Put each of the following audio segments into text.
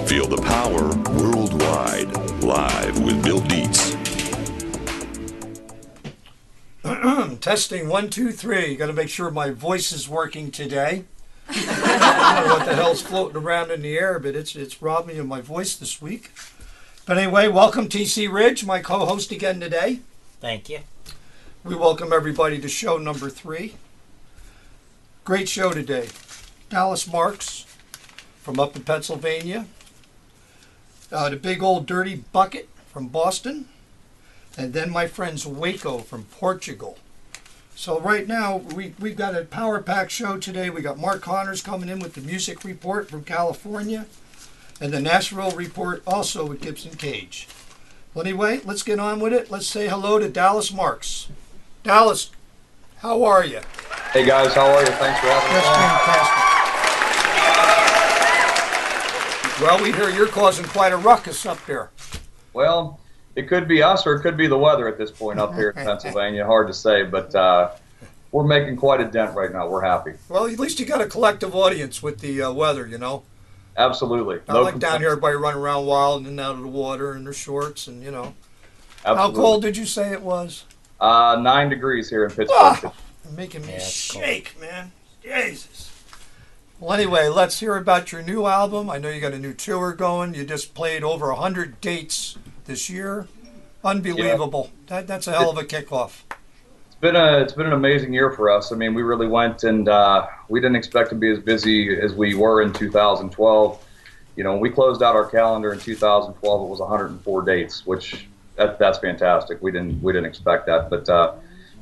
Feel the power worldwide. Live with Bill Deitz. Testing 1, 2, 3. Got to make sure my voice is working today. I don't know what the hell's floating around in the air, but it's robbed me of my voice this week. But anyway, welcome TC Ridge, my co-host again today. Thank you. We welcome everybody to show number 3. Great show today. Dallas Marks from up in Pennsylvania. The big old dirty bucket from Boston. And then my friends Waco from Portugal. So right now, we've got a power-packed show today. We got Mark Connors coming in with the music report from California. And the Nashville report also with Gibson Cage. Well, anyway, let's get on with it. Let's say hello to Dallas Marks. Dallas, how are you? Hey guys, how are you? Thanks for having me. That's fantastic. Well, we hear you're causing quite a ruckus up there. Well, it could be us or it could be the weather at this point up here in Pennsylvania. Hard to say, but we're making quite a dent right now. We're happy. Well, at least you got a collective audience with the weather, you know. Absolutely. I like down here, everybody running around wild and out of the water in their shorts and, you know. Absolutely. How cold did you say it was? 9 degrees here in Pittsburgh. Oh, you're making me shake, cold, man. Jesus. Well, anyway, let's hear about your new album. I know you got a new tour going. You just played over 100 dates this year. Unbelievable. Yeah. That's a hell of a kickoff. It's been an amazing year for us. I mean, we really went and we didn't expect to be as busy as we were in 2012. You know, when we closed out our calendar in 2012, it was 104 dates, which that's fantastic. We didn't expect that, but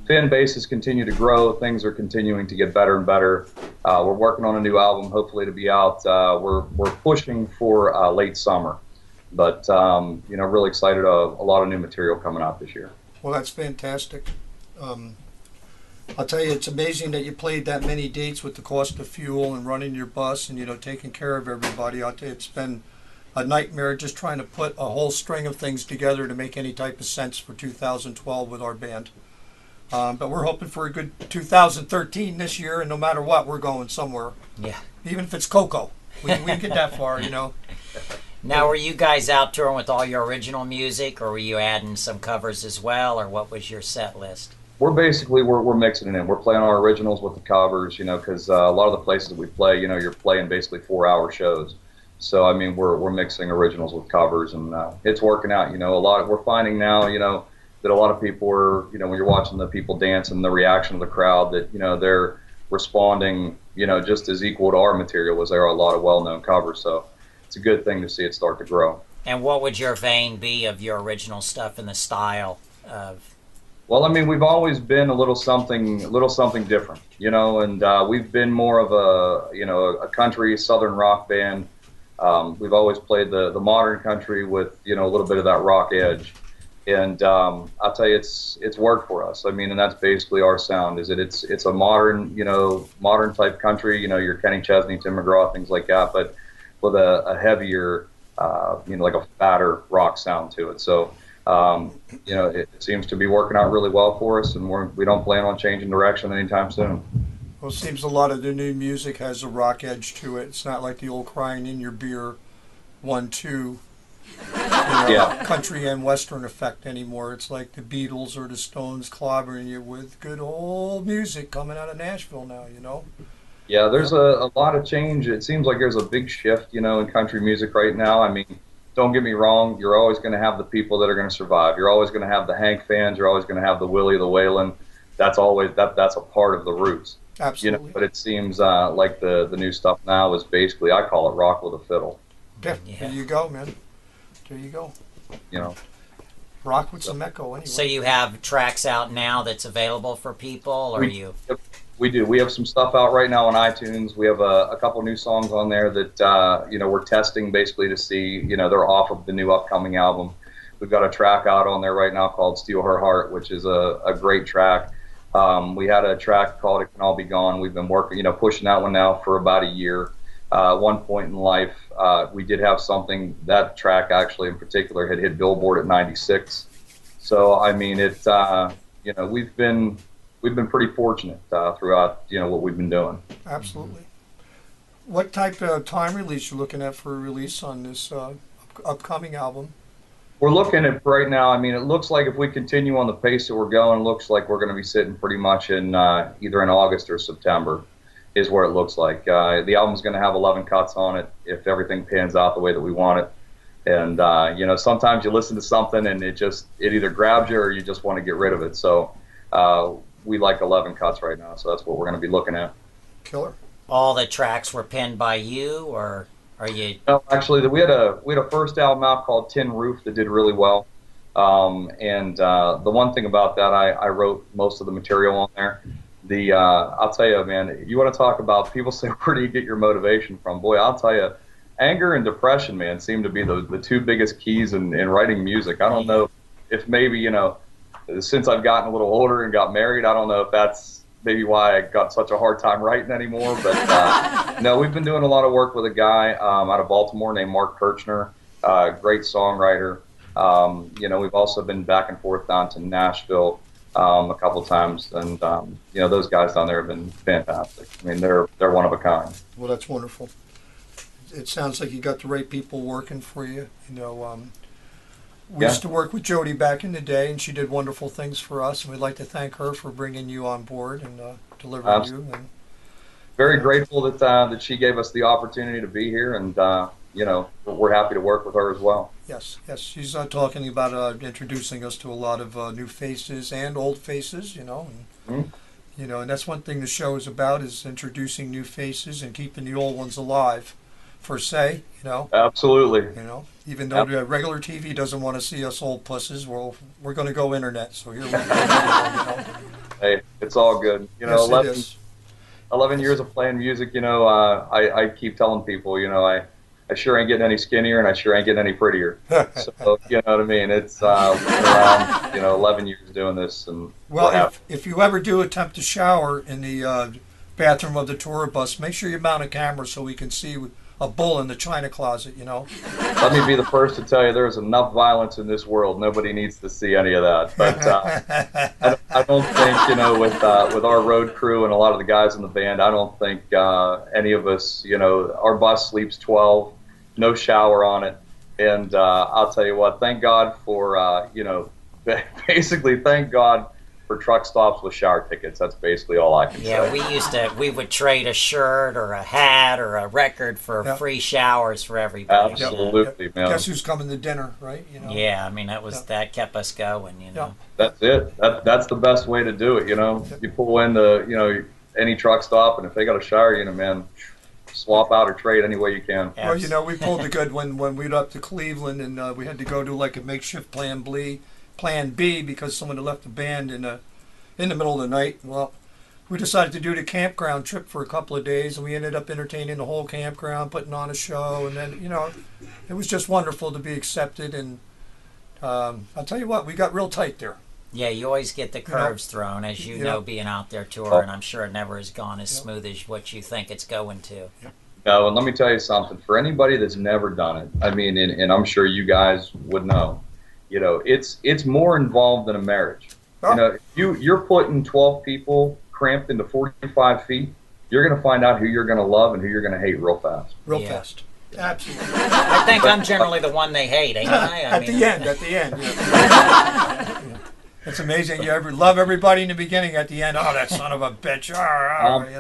fan bases continue to grow. Things are continuing to get better and better. We're working on a new album, hopefully to be out. We're pushing for late summer, but you know, really excited. A lot of new material coming out this year. Well, that's fantastic. I'll tell you, it's amazing that you played that many dates with the cost of fuel and running your bus and, you know, taking care of everybody. I'll tell you, it's been a nightmare just trying to put a whole string of things together to make any type of sense for 2012 with our band. But we're hoping for a good 2013 this year, and no matter what, we're going somewhere. Yeah. Even if it's Coco. We can get that far, you know. Now, were you guys out touring with all your original music, or were you adding some covers as well, or what was your set list? We're mixing it in. We're playing our originals with the covers, you know, because a lot of the places that we play, you know, you're playing basically 4-hour shows. So I mean, we're mixing originals with covers, and it's working out. You know, we're finding now, you know, that a lot of people are, you know, when you're watching the people dance and the reaction of the crowd, that, you know, they're responding, you know, just as equal to our material as there are a lot of well-known covers. So it's a good thing to see it start to grow. And what would your vein be of your original stuff and the style of? Well, I mean, we've always been a little something different, you know, and we've been more of a, you know, a country southern rock band. We've always played the modern country with, you know, a little bit of that rock edge, and I'll tell you, it's worked for us. I mean, and that's basically our sound. Is that it's a modern, you know, modern type country, you know, your Kenny Chesney, Tim McGraw, things like that, but with a heavier, you know, like a fatter rock sound to it. So. You know, it seems to be working out really well for us, and we don't plan on changing direction anytime soon. Well, it seems a lot of the new music has a rock edge to it. It's not like the old crying in your beer 1-2 you know, yeah, country and western effect anymore. It's like the Beatles or the Stones clobbering you with good old music coming out of Nashville now, you know. Yeah, there's a lot of change. It seems like there's a big shift, you know, in country music right now. I mean, don't get me wrong, you're always going to have the people that are going to survive. You're always going to have the Hank fans. You're always going to have the Willie, the Waylon. That's always that's a part of the roots. Absolutely. You know, but it seems like the new stuff now is basically, I call it rock with a fiddle. Yeah, there you go, man. There you go. You know, rock with some echo anyway. So you have tracks out now that's available for people, or you? We do. We have some stuff out right now on iTunes. We have a couple new songs on there that you know, we're testing basically to see, you know, they're off of the new upcoming album. We've got a track out on there right now called "Steal Her Heart," which is a great track. We had a track called "It Can All Be Gone." We've been working, you know, pushing that one now for about a year. One point in life, we did have something. That track actually, in particular, had hit Billboard at 96. So I mean, it. You know, we've been pretty fortunate throughout, you know, what we've been doing. Absolutely. what type of time release you're looking at for a release on this upcoming album? We're looking at right now. I mean, it looks like if we continue on the pace that we're going, it looks like we're going to be sitting pretty much in either in August or September, is where it looks like. The album's going to have 11 cuts on it if everything pans out the way that we want it. And you know, sometimes you listen to something and it either grabs you or you just want to get rid of it. So we like 11 cuts right now, so that's what we're going to be looking at. Killer. All the tracks were penned by you, or are you? No, actually, we had a first album out called Tin Roof that did really well. The one thing about that, I wrote most of the material on there. I'll tell you, man, you want to talk about people say, where do you get your motivation from? Boy, I'll tell you, anger and depression, man, seem to be the two biggest keys in writing music. I don't know if maybe, you know, since I've gotten a little older and got married, I don't know if that's maybe why I got such a hard time writing anymore. But no, we've been doing a lot of work with a guy out of Baltimore named Mark Kirchner, great songwriter. You know, we've also been back and forth down to Nashville a couple of times, and you know, those guys down there have been fantastic. I mean, they're one of a kind. Well, that's wonderful. It sounds like you got the right people working for you. You know, we used to work with Jody back in the day, and she did wonderful things for us, and we'd like to thank her for bringing you on board and delivering you. And, very grateful that she gave us the opportunity to be here, and you know, we're happy to work with her as well. Yes, yes, she's talking about introducing us to a lot of new faces and old faces, you know, and you know, and that's one thing the show is about, is introducing new faces and keeping the old ones alive, per se, you know. Absolutely. You know, even though the regular TV doesn't want to see us old pusses, well, we're going to go internet, so here we go. You know. Hey, it's all good. You know, Yes, 11 years of playing music, you know, I keep telling people, you know, I sure ain't getting any skinnier, and I sure ain't getting any prettier. So, you know what I mean? It's been around, you know, 11 years doing this. And well, if you ever do attempt to shower in the bathroom of the tour bus, make sure you mount a camera so we can see a bull in the china closet, you know. Let me be the first to tell you, there's enough violence in this world. Nobody needs to see any of that. But I don't think, you know, with our road crew and a lot of the guys in the band, I don't think any of us, you know, our bus sleeps 12, no shower on it. And I'll tell you what, thank God for, you know, basically thank God for truck stops with shower tickets. That's basically all I can say. Yeah, we would trade a shirt or a hat or a record for free showers for everybody. Absolutely, man. Guess who's coming to dinner, right? You know. Yeah, I mean, that kept us going, you know. That's it. That's the best way to do it, you know. You pull in you know, any truck stop, and if they got a shower, you know, man, swap out or trade any way you can. Well, you know, we pulled the good when we went up to Cleveland, and we had to go to like a makeshift plan B because someone had left the band in the middle of the night. Well, we decided to do the campground trip for a couple of days, and we ended up entertaining the whole campground, putting on a show, and then, you know, it was just wonderful to be accepted. And I'll tell you what, we got real tight there. Yeah, you always get the curves thrown, as you know, being out there touring. I'm sure it never has gone as smooth as what you think it's going to. No, and let me tell you something. For anybody that's never done it, I mean, and I'm sure you guys would know, you know, it's more involved than a marriage. You know, you're putting 12 people cramped into 45 feet, you're going to find out who you're going to love and who you're going to hate real fast. Real fast. Absolutely. I think I'm generally the one they hate, ain't I? At the end. Yeah. It's amazing. You ever love everybody in the beginning, at the end, oh, that son of a bitch, you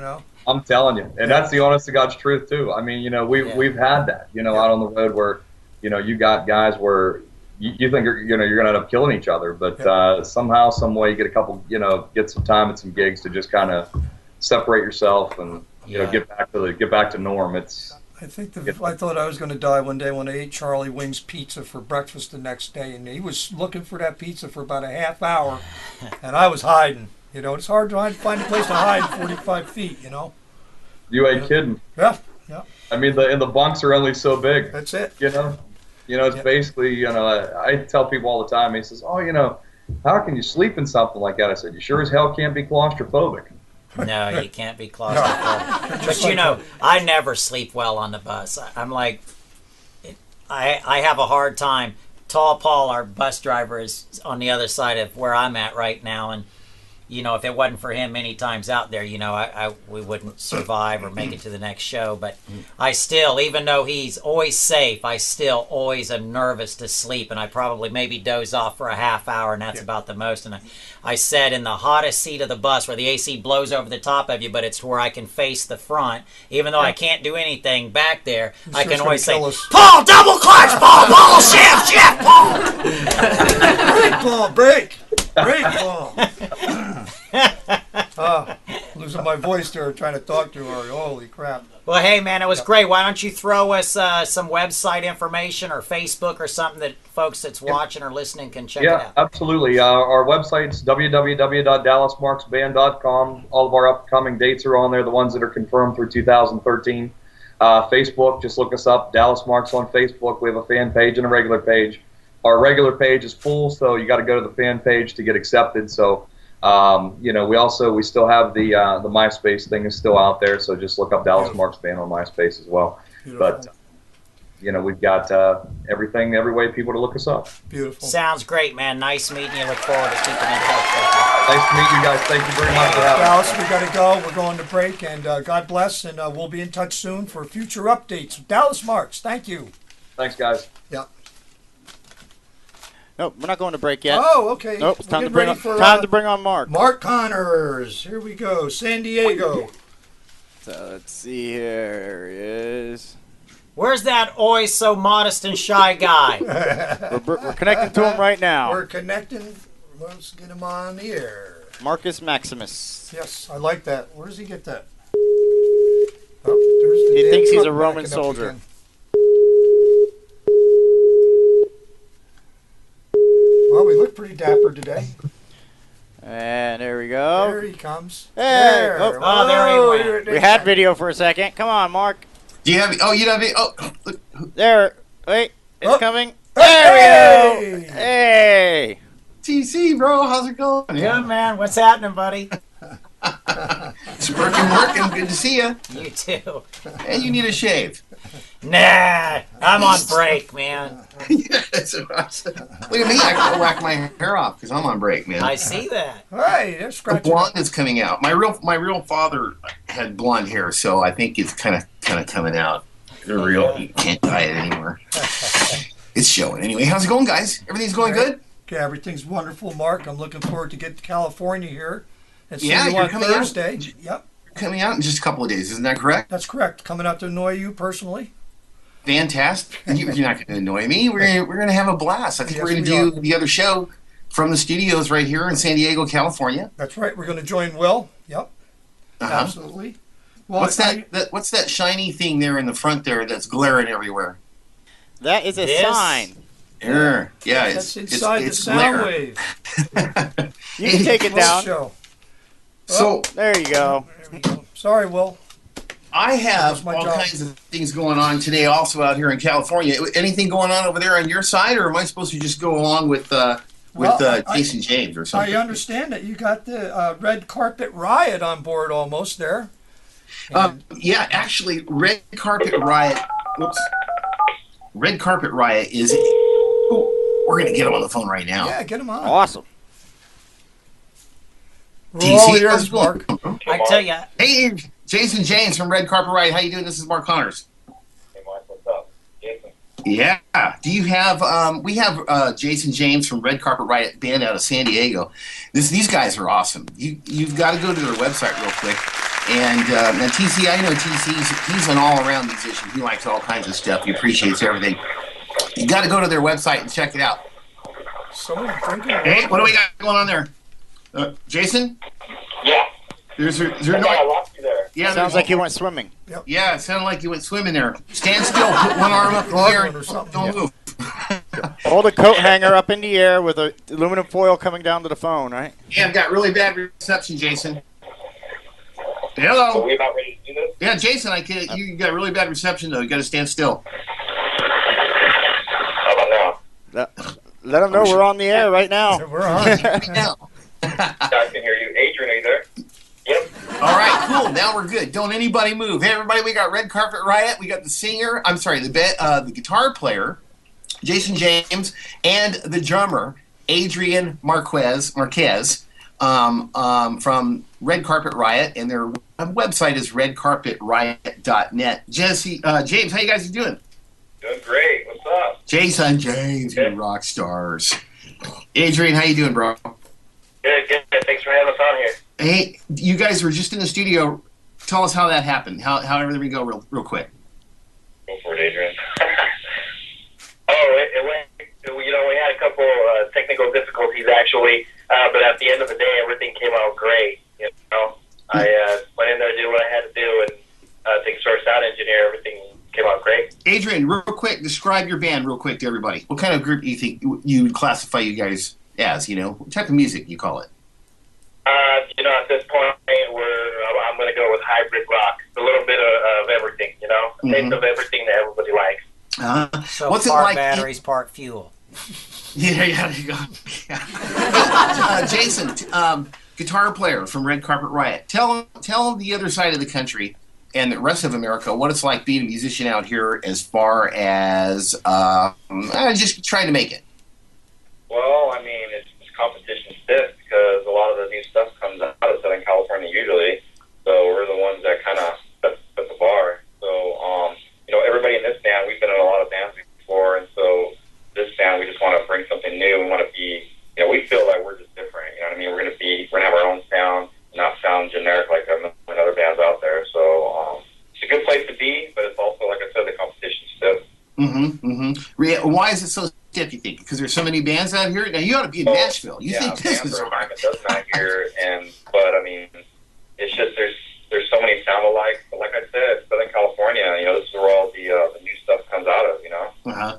know. I'm telling you, and that's the honest to God's truth too. I mean, you know, we've had that, you know, out on the road where, you know, you got guys where you think you're going to end up killing each other, but somehow, some way, you get a couple, you know, get some time and some gigs to just kind of separate yourself and you know get back to norm. I thought I was going to die one day when I ate Charlie Wing's pizza for breakfast the next day, and he was looking for that pizza for about a half hour, and I was hiding. You know, it's hard to find a place to hide 45 feet. You know. You ain't kidding. Yeah. I mean, the bunks are only so big. That's it. You know, it's basically, you know, I tell people all the time. He says, "Oh, you know, how can you sleep in something like that?" I said, "You sure as hell can't be claustrophobic." No, you can't be claustrophobic. But you know, I never sleep well on the bus. I'm like, I have a hard time. Tall Paul, our bus driver, is on the other side of where I'm at right now, and if it wasn't for him many times out there, we wouldn't survive or make it to the next show. But I still, even though he's always safe, I still always am nervous to sleep, and I probably maybe doze off for a half hour, and that's about the most. And I sat in the hottest seat of the bus where the AC blows over the top of you, but it's where I can face the front. Even though I can't do anything back there, I can always say, Paul, double clutch, Paul, shift, Paul. Break, Paul, break. Break, Paul. Losing my voice there trying to talk to her. Holy crap. Well, hey, man, it was great. Why don't you throw us some website information or Facebook or something that folks that's watching or listening can check it out? Yeah, absolutely. Our website's www.dallasmarksband.com. All of our upcoming dates are on there, the ones that are confirmed through 2013. Facebook, just look us up, Dallas Marks on Facebook. We have a fan page and a regular page. Our regular page is full, so you got to go to the fan page to get accepted. So, we still have the MySpace thing is still out there. So just look up Dallas Marks Band on MySpace as well. Beautiful. But we've got everything, every way people to look us up. Beautiful. Sounds great, man. Nice meeting you. Look forward to keeping in touch with you. Nice to meet you guys. Thank you very much for having Dallas, we got to go. We're going to break, and God bless, and we'll be in touch soon for future updates. Dallas Marks, thank you. Thanks, guys. Yeah. Nope, we're not going to break yet. Oh, okay. Nope, it's time to We're bring getting on, ready for, to bring on Mark. Mark Connors. Here we go. San Diego. So let's see here. Here he is. Where's that always so modest and shy guy? We're connecting to him right now. We're connecting. Let's get him on the air. Marcus Maximus. Yes, I like that. Where does he get that? Oh, there's the He damn thinks he's truck a Roman backing up soldier. again. Well, we look pretty dapper today. And there we go. There he comes. Hey. There. Oh, there he went. We had video for a second. Come on, Mark. Do you have? Oh, you have it. Oh, look. There. Wait, it's Oh. coming. Hey! There we go. Hey. TC, bro, how's it going? Good, man. What's happening, buddy? It's working. Good to see you. You too. And you need a shave. Nah, I'm on break, man. Yes. Look at me. I can whack my hair off because I'm on break, man. I see that. Hey, they're The scratching. blonde is coming out. My real father had blonde hair, so I think it's kind of coming out. The real, you can't dye it anymore. It's showing anyway. How's it going, guys? Everything's going good? Okay, everything's wonderful, Mark. I'm looking forward to get to California here and see Yeah, you you're on coming out. Thursday. Yep, Coming out in just a couple of days, isn't that correct? that's correct. Coming out to annoy you personally. Fantastic. You're not going to annoy me. We're going to have a blast. I think Yes, we're going we to do are. the other show from the studios right here in San Diego, California. That's right. We're going to join Will. Yep, Uh-huh. absolutely. Well, What's What's that shiny thing there in the front there that's glaring everywhere? That is a This? sign. Yeah, That's inside the sound wave. You can take it Will down. show. So There you go. There we go. Sorry, Will. I That's have my all job. kinds of things going on today, also out here in California. Anything going on over there on your side, or am I supposed to just go along with Well, Jason James or I something? understand that you got the red carpet riot on board almost there. Yeah, actually, Red Carpet Riot. Whoops. Red Carpet Riot is. Ooh, we're gonna get him on the phone right now. Yeah, get him on. Awesome. We're all TC, ears, how's it going? Mark. I tell you, Hey, Jason James from Red Carpet Riot. How you doing? This is Mark Connors. Hey, Mark, what's up? Jason. Yeah. Do you have? We have Jason James from Red Carpet Riot band out of San Diego. These guys are awesome. You've got to go to their website real quick. And now TC, I know he's an all-around musician. He likes all kinds of stuff. He appreciates everything. You got to go to their website and check it out. Someone drinking. Hey, what do we got going on there? Jason? Yeah. There's I lost you there. yeah. Sounds like you went swimming. Yeah, it sounded like you went swimming there. Stand still. Put one arm up in the air. Or something. Don't move. Hold a coat hanger up in the air with a aluminum foil coming down to the phone, right? Yeah, I've got really bad reception, Jason. Are Hello. we about ready to do this? Yeah, Jason, you got really bad reception though. You got to stand still. How about now? Let them know we're on the air right now. We're on. Now. I can hear you. Adrian, are you there? Yep. All right, cool. Now we're good. Don't anybody move. Hey, everybody, we got Red Carpet Riot. We got the singer. I'm sorry, the guitar player, Jason James, and the drummer, Adrian Marquez. from Red Carpet Riot, and their website is redcarpetriot.net. James, how you guys doing? Doing great. What's up? Jason James, you rock stars. Adrian, how you doing, bro? Good, good. Thanks for having us on here. Hey, you guys were just in the studio. Tell us how that happened. How everything go real quick. Go for it, Adrian. It went. We had a couple technical difficulties actually, but at the end of the day, everything came out great. I went in there to do what I had to do, and thanks to our sound engineer, everything came out great. Adrian, real quick, describe your band real quick to everybody. What kind of group do you think you would classify you guys as? What type of music you call it? At this point, I'm going to go with hybrid rock. A little bit of everything, a taste of everything that everybody likes. So what's it part like? Batteries, part fuel. Yeah, there you go. Jason, guitar player from Red Carpet Riot. Tell the other side of the country and the rest of America what it's like being a musician out here as far as just trying to make it. Well, I mean, it's competition stiff because a lot of the new stuff comes out of Southern California usually. So we're the ones that kind of set the bar. So, everybody in this band, we've been in a lot of bands before, and so this band, we just want to bring something new. We want to be, we feel like we're just different. You know what I mean? We're going to have our own sound, not sound generic like other bands out there. So it's a good place to be, but it's also, like I said, the competition's stiff. Why is it so stiff, you think? Because there's so many bands out here? Now, you ought to be in Nashville. You think this is hard. It doesn't out here, but I mean, it's just there's so many sound alike. But like I said, Southern California, this is where all the new stuff comes out of, Uh-huh.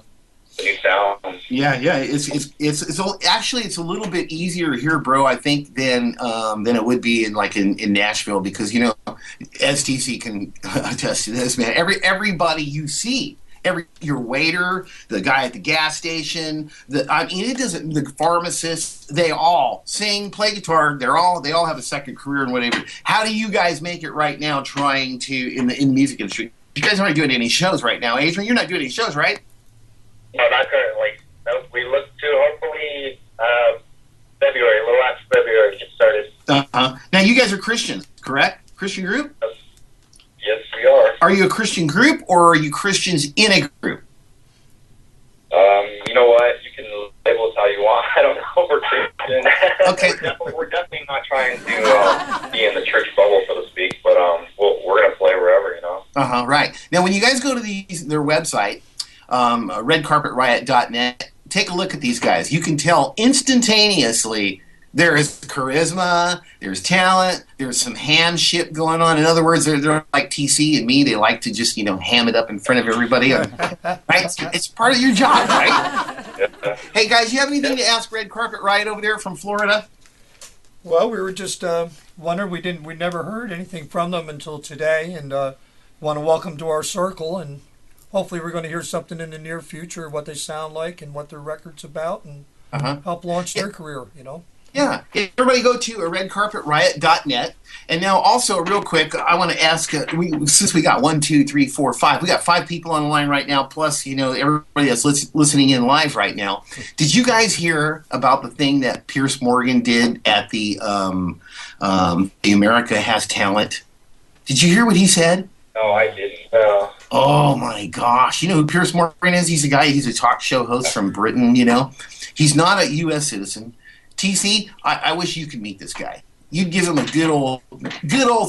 The new sounds. Yeah. It's a little bit easier here, bro, I think, than it would be in Nashville because STC can attest to this, man. Everybody you see, your waiter, the guy at the gas station, the pharmacist, they all sing, play guitar. They all have a second career and whatever. How do you guys make it right now? Trying to in the music industry, you guys aren't doing any shows right now, Adrian. You're not doing any shows, right? No, not currently. No, we look to hopefully February, a little after February, get started. Now, you guys are Christians, correct? Christian group? Yes, we are. Are you a Christian group, or are you Christians in a group? You know what? You can label us how you want. I don't know. We're Christian. Okay. we're definitely not trying to be in the church bubble, so to speak, but we're going to play wherever, Right. Now, when you guys go to their website, redcarpetriot.net, take a look at these guys. You can tell instantaneously there is charisma, there's talent, there's some ham shit going on. In other words, they're like TC and me. They like to just, ham it up in front of everybody. Right? It's part of your job, right? Yeah. Hey, guys, you have anything to ask Red Carpet Riot over there from Florida? Well, we were just wondering. We never heard anything from them until today, and want to welcome to our circle. And hopefully, we're going to hear something in the near future, what they sound like and what their record's about, and help launch their career. Yeah. Everybody go to redcarpetriot.net. And now also, real quick, I want to ask, since we got 1, 2, 3, 4, 5, we got 5 people on the line right now, plus, everybody that's listening in live right now. Did you guys hear about the thing that Pierce Morgan did at the America Has Talent? Did you hear what he said? No, I didn't. No. Oh, my gosh. You know who Pierce Morgan is? He's a talk show host from Britain, He's not a U.S. citizen. TC, I wish you could meet this guy. You'd give him a good old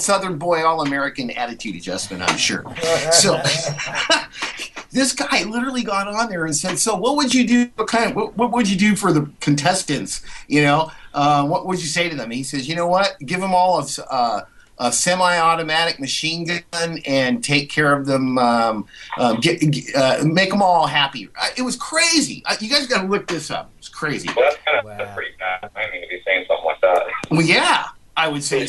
Southern boy, all-American attitude adjustment, I'm sure. So this guy literally got on there and said, "So what would you do? What would you do for the contestants? What would you say to them?" He says, "You know what? Give them all a semi-automatic machine gun and take care of them. Make them all happy." It was crazy. You guys got to look this up. It's crazy. Well, that's pretty bad timing to be saying something like that. Well, yeah, I would say,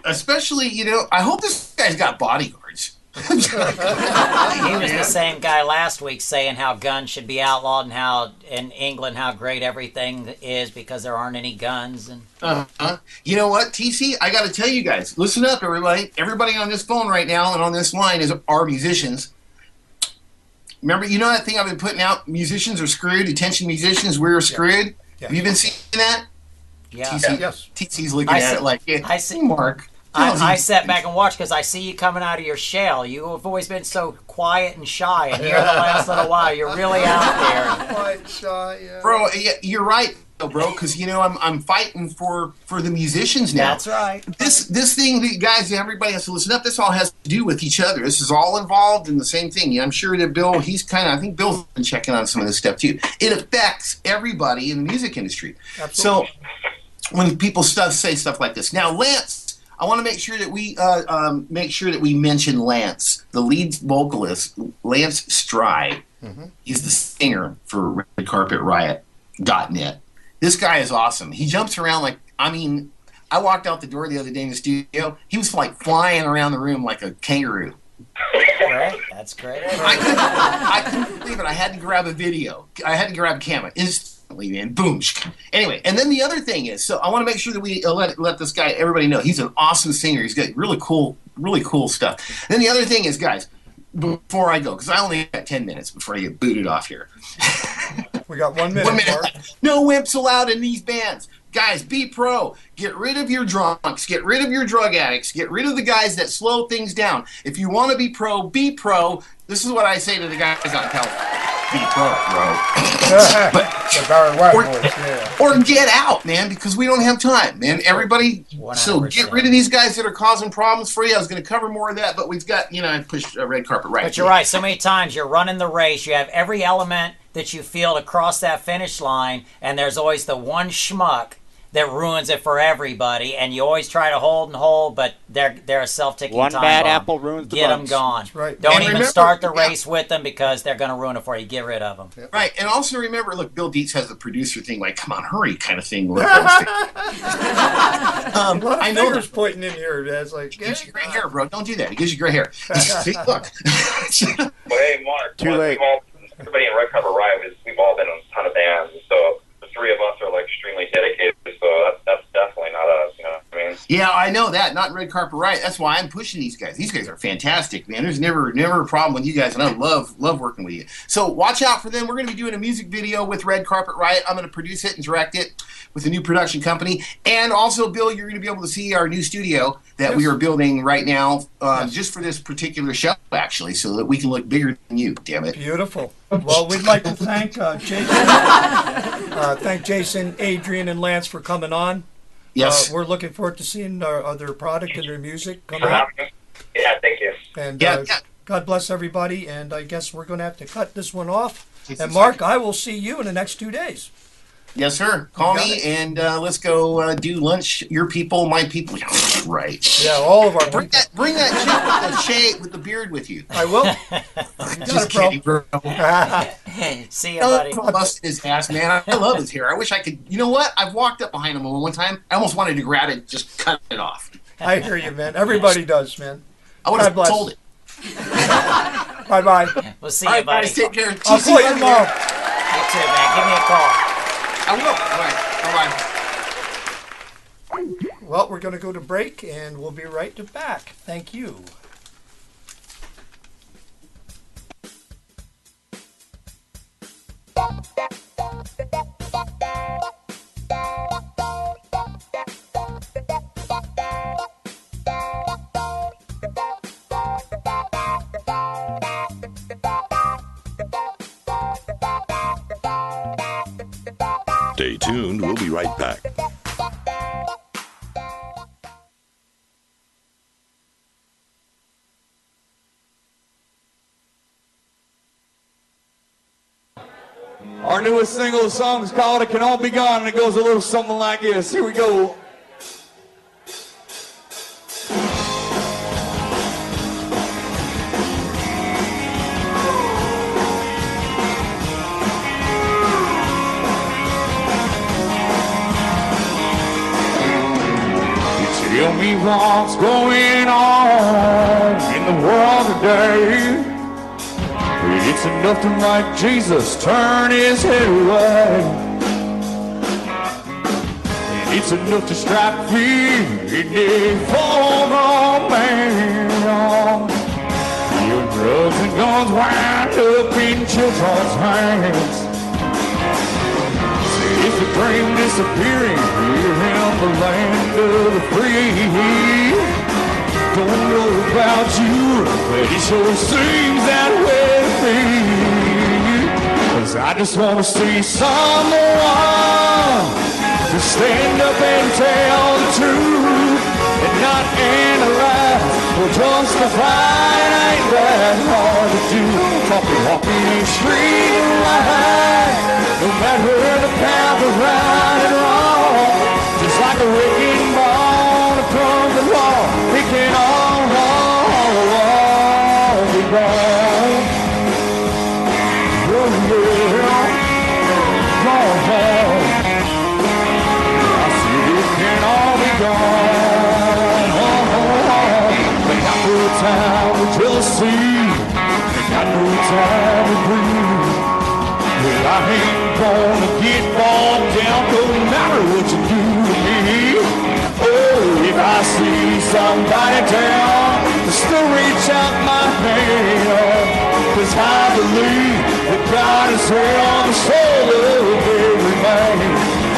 especially, I hope this guy's got bodyguards. He was the same guy last week saying how guns should be outlawed and how in England how great everything is because there aren't any guns. And You know what, TC? I got to tell you guys, listen up, everybody. Everybody on this phone right now and on this line are musicians. Remember, that thing I've been putting out? Musicians are screwed. Attention, musicians, we're screwed. Yeah. Have you been seeing that? Yeah. Yes. TC's looking I at see- it like, yeah, I see- Mark. I sat back and watched because I see you coming out of your shell. You have always been so quiet and shy, and here the last little while, you're really out there. Quite shy, yeah. Bro, yeah, you're right, though, bro. Because I'm fighting for the musicians now. That's right. This thing, guys, everybody has to listen up. This all has to do with each other. This is all involved in the same thing. Yeah, I'm sure that Bill, I think Bill's been checking on some of this stuff too. It affects everybody in the music industry. Absolutely. So when people say stuff like this, now Lance, I want to make sure that we mention Lance, the lead vocalist, Lance Stride. He's the singer for RedCarpetRiot.net. This guy is awesome. He jumps around like, I walked out the door the other day in the studio. He was like flying around the room like a kangaroo. Great. That's great. I couldn't believe it. I had to grab a video. I had to grab a camera instantly, man. Boom. Anyway, and then the other thing is, so I want to make sure that we let this guy, everybody know, he's an awesome singer. He's got really cool stuff. Then the other thing is, guys, before I go, because I only got 10 minutes before I get booted off here. We got 1 minute. 1 minute. Mark. No wimps allowed in these bands. Guys, be pro. Get rid of your drunks. Get rid of your drug addicts. Get rid of the guys that slow things down. If you want to be pro, be pro. This is what I say to the guys on California. Be pro, bro. The Barry White voice, yeah. Or get out, man, because we don't have time, man. Everybody, so get rid of these guys that are causing problems for you. I was going to cover more of that, but we've got, I pushed a red carpet right. But you're right. So many times you're running the race. You have every element that you feel to cross that finish line, and there's always the one schmuck that ruins it for everybody, and you always try to hold, but they're a self-ticking time One bad bomb. apple ruins the Get them bunch. gone. That's right. Don't And even remember- start the race with them because they're going to ruin it for you. Get rid of them. Right, and also remember, look, Bill Deitz has the producer thing, like, come on, hurry, kind of thing. I know Fingers pointing in here. It's like, He gives you gray hair, bro. Don't do that. He gives you gray hair. See, look. Well, hey, Mark. Too late. Everybody in Red Carpet Riot, we've all been in a ton of bands, so the three of us are like extremely dedicated. So that's definitely not us. You know what I mean? Yeah, I know that. Not Red Carpet Riot. That's why I'm pushing these guys. These guys are fantastic, man. There's never a problem with you guys, and I love working with you. So watch out for them. We're going to be doing a music video with Red Carpet Riot. I'm going to produce it and direct it with a new production company. And also, Bill, you're going to be able to see our new studio that we are building right now, just for this particular show, actually, so that we can look bigger than you. Damn it. beautiful. Well, we'd like to thank Jason. Thank Jason, Adrian, and Lance for coming on. Yes. We're looking forward to seeing their product and their music come For out. having me. Yeah, thank you. And Yeah. God bless everybody. And I guess we're going to have to cut this one off. Jesus. And Mark, I will see you in the next 2 days. Yes, sir. Call You got me, it. and let's go do lunch. Your people, my people. Right. Yeah, all of our Bring people. that chick with the beard with you. I will. You got Just it, bro. kidding, bro. See you, buddy. I busted his ass, man. I love his hair. I wish I could. You know what? I've walked up behind him one time. I almost wanted to grab it, and just cut it off. I hear you, man. Everybody does, man. I would God have bless. sold it. Bye-bye. We'll see All you, right, buddy. guys, take care. I'll TC, call you love tomorrow. You too, man. Give me a call. I will. All right. Bye-bye. Well, we're going to go to break, and we'll be right back. Thank you. Stay tuned. We'll be right back. Our newest single song is called It Can All Be Gone, and it goes a little something like this. Here we go. Tell me what's going on in the world today. It's enough to make Jesus turn his head away. And it's enough to strike fear in the form man. Your drugs and guns wind up in children's hands. If the dream disappearing here in the land of the free. Don't know about you, but it sure seems that way to me. 'Cause I just wanna see someone to stand up and tell the truth and not analyze or justify. It ain't that hard to do. Walking a straight line, no matter the path of right and wrong. Just like a wrecking ball from the wall, it can all be gone. Oh yeah, I see it can all be gone. They got no time to jealousy. Got no time to breathe. Well, I ain't gonna get bogged down no matter what you do to me. Oh, if I see somebody down, still reach out my hand. 'Cause I believe that God is here on the soul of every man.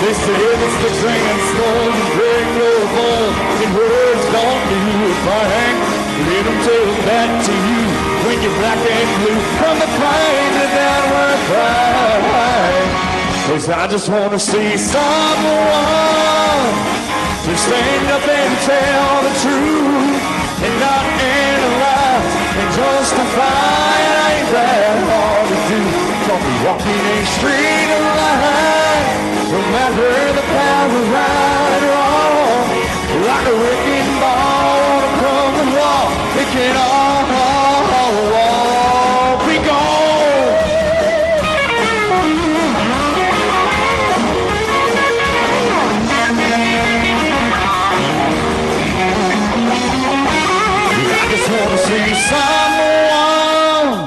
They say it's the singing storm and bring no fun, and words don't do a thing. Let them tell that to you when you're black and blue from the pain to downward cry. 'Cause I just wanna see someone to stand up and tell the truth and not analyze and justify. It ain't that hard to do. Walking a straight line, no matter the path of right or wrong. Like a wrecking ball on a crumbling wall, it can all be gone. I just want to see someone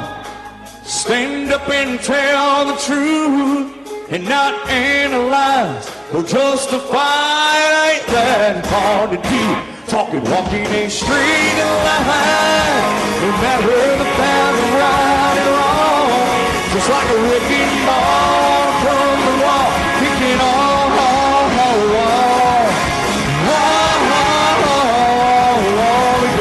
stand up and tell the truth and not analyze or justify. It ain't that hard to do. Walking a straight line, no matter the path of right and wrong. Just like a wrecking ball from the wall, it can all be gone. Oh, yeah. All be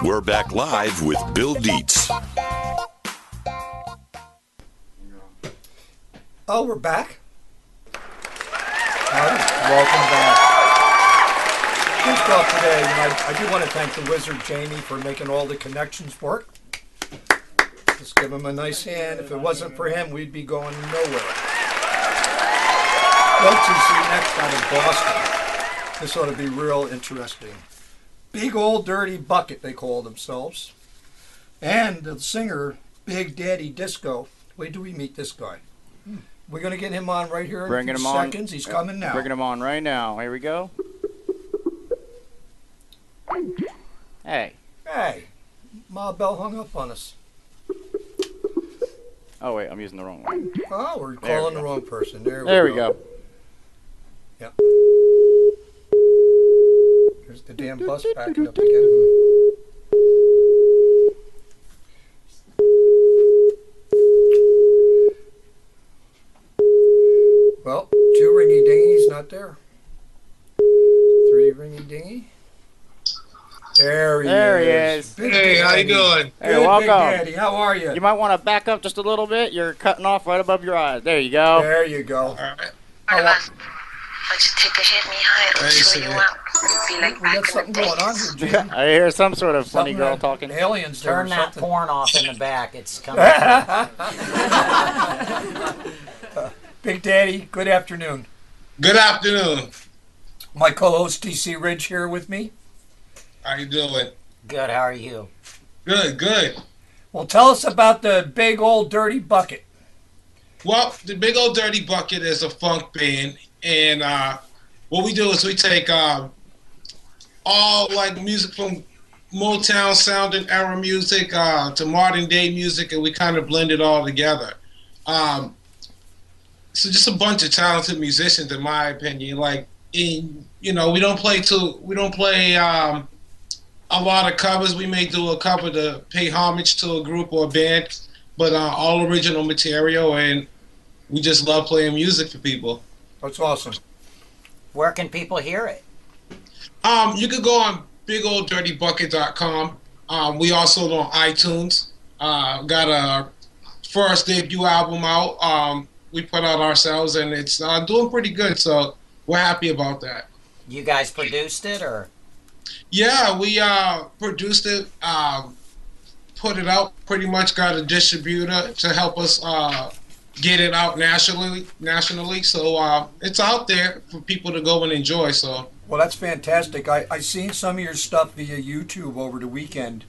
We're back live with Bill Deitz. Oh, we're back? Welcome back. First off today, I do want to thank the wizard Jamie for making all the connections work. Just give him a nice hand. If it wasn't for him, we'd be going nowhere. Folks, you see next out of Boston. This ought to be real interesting. Big Old Dirty Bucket, they call themselves. And the singer, Big Daddy Disco. Wait till we meet this guy. We're going to get him on right here in a few seconds. He's coming now. Bringing him on right now. Here we go. Hey. Hey, Ma Bell hung up on us. Oh, wait, I'm using the wrong one. Oh, we're calling the wrong person. There we go. Yep. There's the damn bus backing up again. Well, 2 ringy dingies not there. 3 ringy dingy. There he There is. he Big Hey, how you Daddy. doing? Hey, Good, Big welcome. Daddy. How are you? You might want to back up just a little bit. You're cutting off right above your eyes. There you go. There you go. All right. Let's take a hit, mija. It'll Nice, chill you yeah. out. Be like We back got in the something day. going on here, Jimmy. I hear some sort of funny Something girl that- talking. Aliens there or Turn that something. porn off in the back. It's coming. Big Daddy, good afternoon. Good afternoon. My co-host TC Ridge here with me. How you doing? Good. How are you? Good, good. Well, tell us about the big old dirty bucket. Well, the Big Old Dirty Bucket is a funk band, and what we do is we take all like music from Motown sounding era music to modern day music, and we kind of blend it all together. So just a bunch of talented musicians, in my opinion. Like, we don't play a lot of covers. We may do a cover to pay homage to a group or a band, but all original material, and we just love playing music for people. That's awesome. Where can people hear it? You could go on bigolddirtybucket.com. We also on iTunes. Got a first debut album out. We put out ourselves, and it's doing pretty good. So we're happy about that. You guys produced it, or? Yeah, we produced it, put it out. Pretty much got a distributor to help us get it out nationally. So it's out there for people to go and enjoy. So. Well, that's fantastic. I seen some of your stuff via YouTube over the weekend.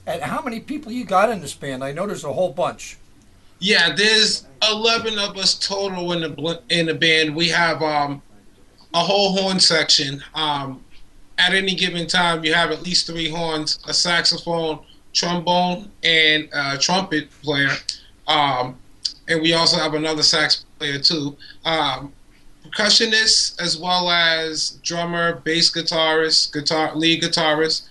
And how many people you got in this band? I know there's a whole bunch. Yeah, there's 11 of us total in the band. We have a whole horn section. At any given time, you have at least 3 horns, a saxophone, trombone, and a trumpet player. And we also have another sax player too. Percussionist, as well as drummer, bass guitarist, lead guitarist,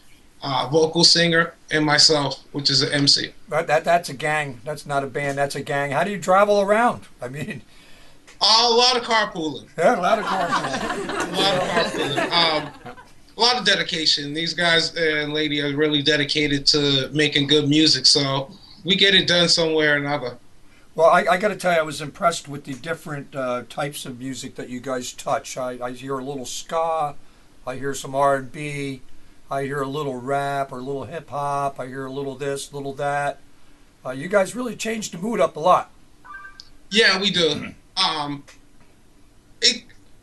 vocal singer, and myself, which is an MC. That's a gang. That's not a band. That's a gang. How do you travel around? I mean, a lot of carpooling. yeah, a lot of cars. A lot of carpooling. A lot of dedication. These guys and lady are really dedicated to making good music, so we get it done somewhere or another. Well, I got to tell you, I was impressed with the different types of music that you guys touch. I hear a little ska, I hear some R&B, I hear a little rap or a little hip hop, I hear a little this, a little that. You guys really changed the mood up a lot. Yeah, we do.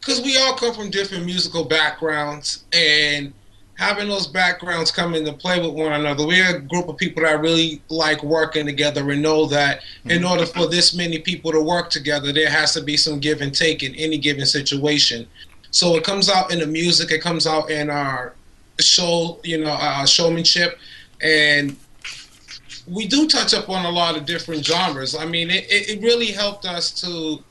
Because we all come from different musical backgrounds, and having those backgrounds come into play with one another, we're a group of people that really like working together and know that in order for this many people to work together, there has to be some give and take in any given situation. So it comes out in the music, it comes out in our show, showmanship, and we do touch up on a lot of different genres. I mean, it really helped us to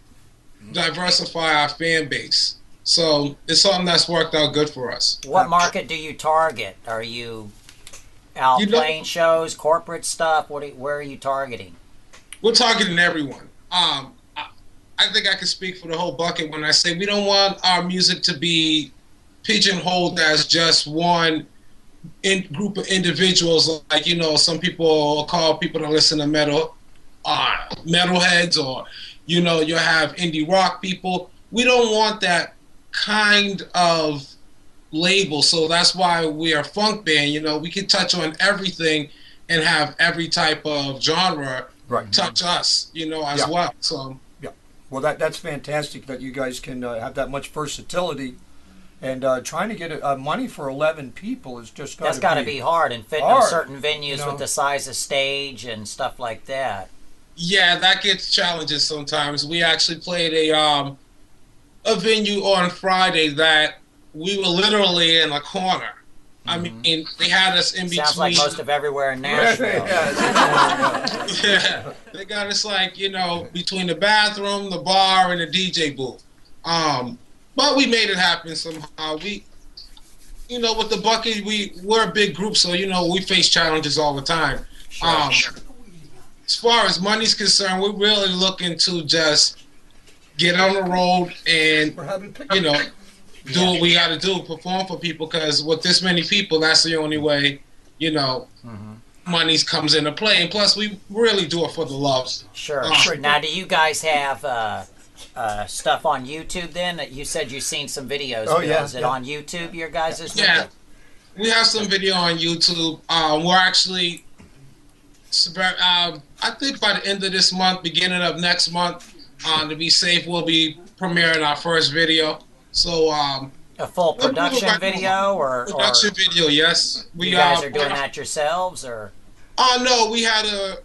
diversify our fan base. So it's something that's worked out good for us. What market do you target? Are you out playing shows, corporate stuff? Where are you targeting? We're targeting everyone. I think I can speak for the whole bucket when I say we don't want our music to be pigeonholed as just one group of individuals. Like, some people call people that listen to metal metalheads, or you'll have indie rock people. We don't want that kind of label, so that's why we are a funk band. We can touch on everything and have every type of genre touch us, as well. So well, that's fantastic that you guys can have that much versatility. And trying to get money for 11 people is just got to be hard, and fitting in certain venues with the size of stage and stuff like that. Yeah, that gets challenges sometimes. We actually played a venue on Friday that we were literally in a corner. I mean, they had us in between. Sounds like most of everywhere in Nashville. Yeah, they got us between the bathroom, the bar, and the DJ booth. But we made it happen somehow. We, with the bucket, we're a big group, so we face challenges all the time. As far as money's concerned, we're really looking to just get on the road and do what we got to do, perform for people, because with this many people, that's the only way, you know, money comes into play. And plus, we really do it for the love. Sure. Now, do you guys have stuff on YouTube then? You said you've seen some videos. Oh, Bill. yeah. Is it on YouTube, your guys' Yeah. We have some video on YouTube. We're actually, I think by the end of this month, beginning of next month, to be safe, we'll be premiering our first video. So a full production video or production video? Yes, you guys are doing that yourselves, or? Oh no, we had a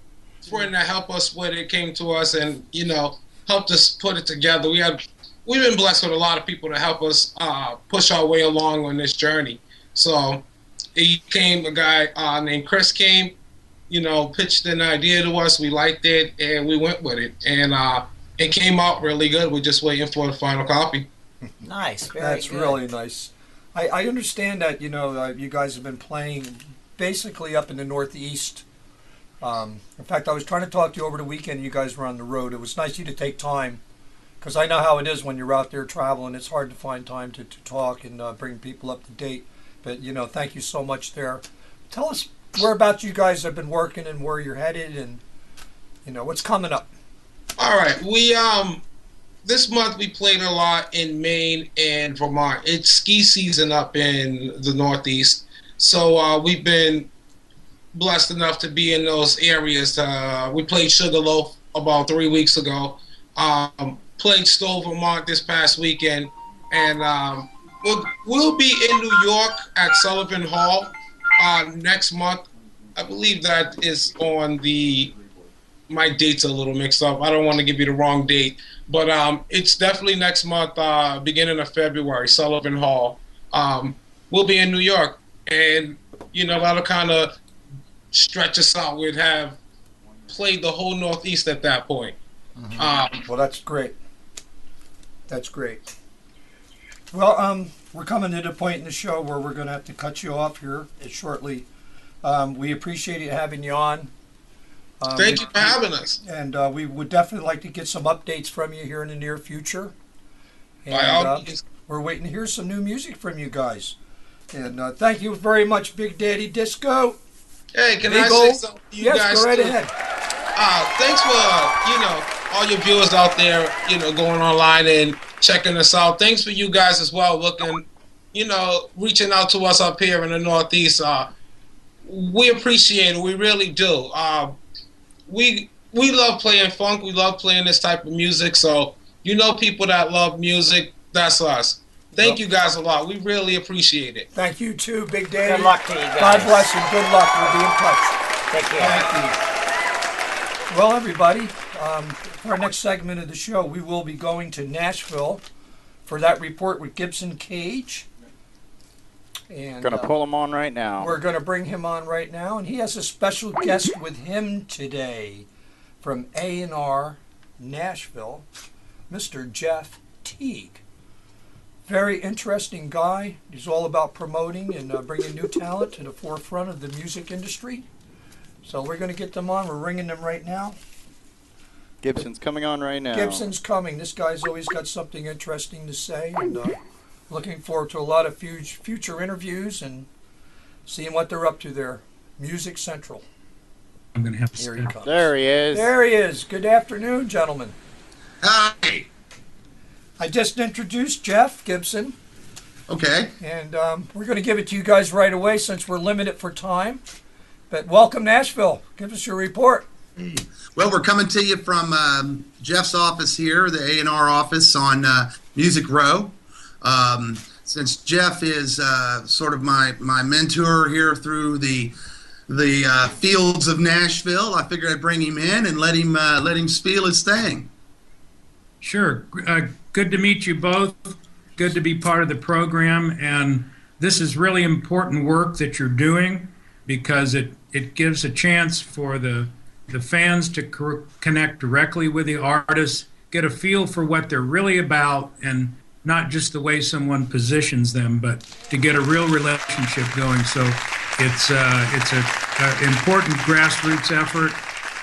friend that helped us with it. Came to us and helped us put it together. We've been blessed with a lot of people to help us push our way along on this journey. So he came, a guy named Chris came, pitched an idea to us. We liked it and we went with it, and it came out really good. We're just waiting for the final copy. Nice, That's good. really nice. I understand that you guys have been playing basically up in the Northeast. In fact, I was trying to talk to you over the weekend. You guys were on the road. It was nice of you to take time, because I know how it is when you're out there traveling. It's hard to find time to talk and bring people up to date. But thank you so much there. Tell us whereabouts you guys have been working and where you're headed, and what's coming up. All right, we this month we played a lot in Maine and Vermont. It's ski season up in the Northeast, so we've been blessed enough to be in those areas. We played Sugarloaf about 3 weeks ago. Played Stowe, Vermont this past weekend, and we'll be in New York at Sullivan Hall next month. I believe that is on my date's a little mixed up. I don't want to give you the wrong date, but it's definitely next month, beginning of February, Sullivan Hall. We'll be in New York, and that'll kind of stretch us out. We'd have played the whole Northeast at that point. Well, that's great. That's great. Well, we're coming to the point in the show where we're going to have to cut you off here shortly. We appreciate having you on. Thank you for having us. And we would definitely like to get some updates from you here in the near future. And By all means. we're waiting to hear some new music from you guys. And thank you very much, Big Daddy Disco. Hey, can I say something to you guys? Yes, go right ahead. Thanks for, all your viewers out there, going online and checking us out. Thanks for you guys as well, looking, reaching out to us up here in the Northeast. We appreciate it. We really do. We love playing funk. We love playing this type of music. So, people that love music, that's us. Thank you guys a lot. We really appreciate it. Thank you too, Big Daddy. Good luck to you guys. God bless you. Good luck. We'll be in touch. Take care. Thank you. Well, everybody, for our next segment of the show, we will be going to Nashville for that report with Gibson Cage. And Gonna pull him on right now. we're going to bring him on right now, and he has a special guest with him today from A&R Nashville, Mr. Jeff Teague. Very interesting guy. He's all about promoting and bringing new talent to the forefront of the music industry. So we're going to get them on. We're ringing them right now. Gibson's coming on right now. Gibson's coming. This guy's always got something interesting to say, and looking forward to a lot of future interviews and seeing what they're up to there. Music Central. I'm going to have to Here he comes. There he is. There he is. Good afternoon, gentlemen. Hi. I just introduced Jeff Gibson, Okay. and we're going to give it to you guys right away since we're limited for time. But welcome, Nashville. Give us your report. Well, we're coming to you from Jeff's office here, the A&R office on Music Row. Since Jeff is sort of my mentor here through the fields of Nashville, I figured I'd bring him in and let him spiel his thing. Sure. Good to meet you both. Good to be part of the program. And this is really important work that you're doing because it gives a chance for the fans to connect directly with the artists, get a feel for what they're really about, and not just the way someone positions them, but to get a real relationship going. So it's an important grassroots effort,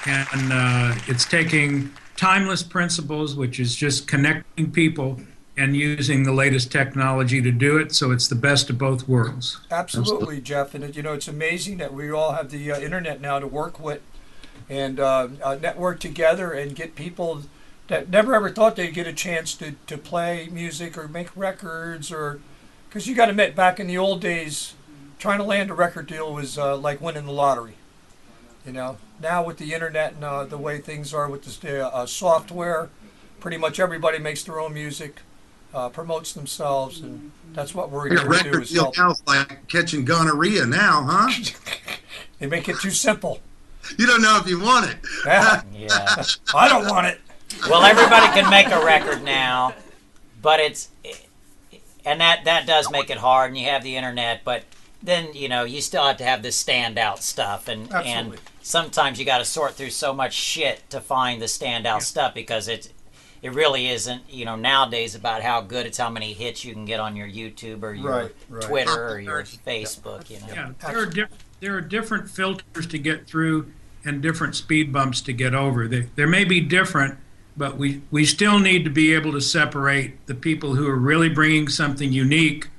and it's taking timeless principles, which is just connecting people and using the latest technology to do it, so it's the best of both worlds. Absolutely, Jeff. And it's amazing that we all have the internet now to work with and network together and get people that never ever thought they'd get a chance to play music or make records, or because you got to admit, back in the old days, trying to land a record deal was like winning the lottery. Now with the internet and the way things are with the software, pretty much everybody makes their own music, promotes themselves, and that's what we're here to do. Record Is deal help. now is like catching gonorrhea now, huh? They make it too simple. You don't know if you want it. Yeah. Yeah. I don't want it. Well, everybody can make a record now, but and that does make it hard, and you have the internet, but then, you still have to have this standout stuff, and sometimes you got to sort through so much shit to find the standout stuff, because it really isn't, nowadays about how good, it's how many hits you can get on your YouTube or your Twitter or your Facebook, Yeah, there are different filters to get through and different speed bumps to get over. They may be different, but we still need to be able to separate the people who are really bringing something unique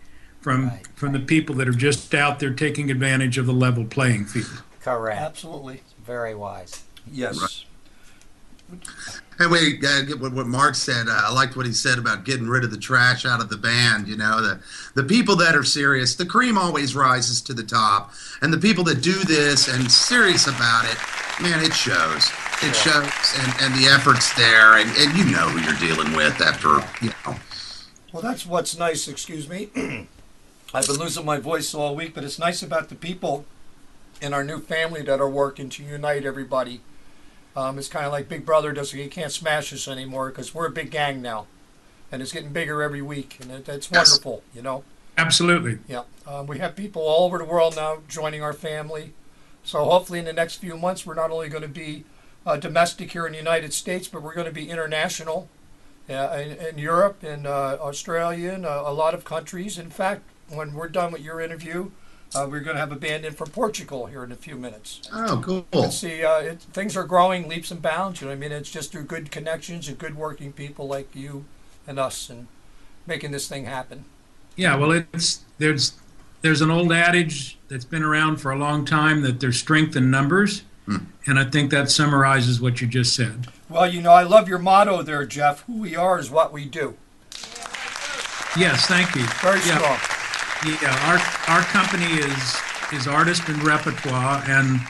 from the people that are just out there taking advantage of the level playing field. Correct. Absolutely. Very wise. Yes. Hey, wait, what Mark said, I liked what he said about getting rid of the trash out of the band. The people that are serious, the cream always rises to the top. And the people that do this and serious about it, man, it shows. It shows, and the effort's there, and you know who you're dealing with after, Well, that's what's nice, excuse me. I've been losing my voice all week, but it's nice about the people in our new family that are working to unite everybody. It's kind of like Big Brother he can't smash us anymore, because we're a big gang now, and it's getting bigger every week, and it's wonderful, Absolutely. Yeah. We have people all over the world now joining our family, so hopefully in the next few months we're not only going to be domestic here in the United States, but we're going to be international in Europe and Australia and a lot of countries. In fact, when we're done with your interview, we're going to have a band in from Portugal here in a few minutes. Oh, cool. Let's see, things are growing leaps and bounds. It's just through good connections and good working people like you and us, and making this thing happen. Yeah, well, there's an old adage that's been around for a long time that there's strength in numbers, and I think that summarizes what you just said. Well, I love your motto there, Jeff. Who we are is what we do. Yes, thank you. Very strong. Yeah, our company is artist and repertoire, and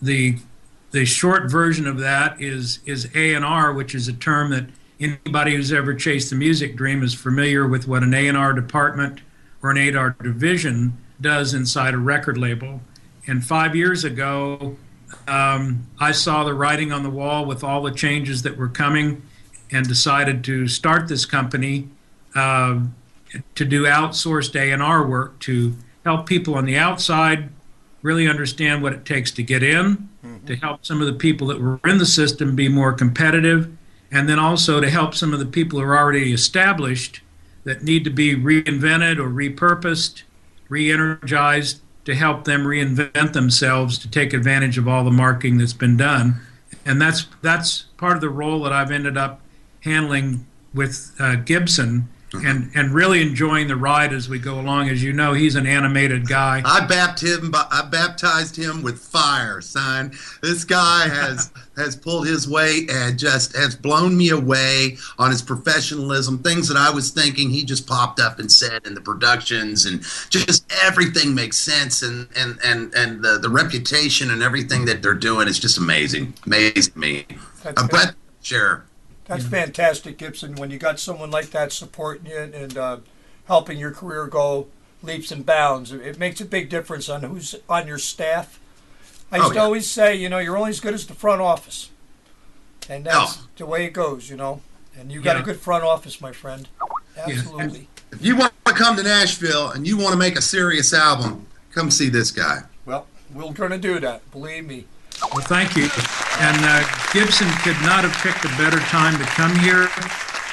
the short version of that is A&R, which is a term that anybody who's ever chased the music dream is familiar with what an A&R department or an A&R division does inside a record label. And 5 years ago, I saw the writing on the wall with all the changes that were coming, and decided to start this company to do outsourced A&R work to help people on the outside really understand what it takes to get in, to help some of the people that were in the system be more competitive, and then also to help some of the people who are already established that need to be reinvented or repurposed, re-energized, to help them reinvent themselves to take advantage of all the marketing that's been done. And that's part of the role that I've ended up handling with Gibson, and really enjoying the ride as we go along. As you know, he's an animated guy. I baptized him with fire, son. This guy has pulled his weight and just has blown me away on his professionalism. Things that I was thinking, he just popped up and said in the productions, and just everything makes sense. And the reputation and everything that they're doing is just amazing. Amazing me. A breath share. That's fantastic, Gibson, when you got someone like that supporting you and helping your career go leaps and bounds. It makes a big difference on who's on your staff. I used to always say, you're only as good as the front office. And that's the way it goes, And you got a good front office, my friend. Absolutely. If you want to come to Nashville and you want to make a serious album, come see this guy. Well, we're going to do that, believe me. Well, thank you. And Gibson could not have picked a better time to come here,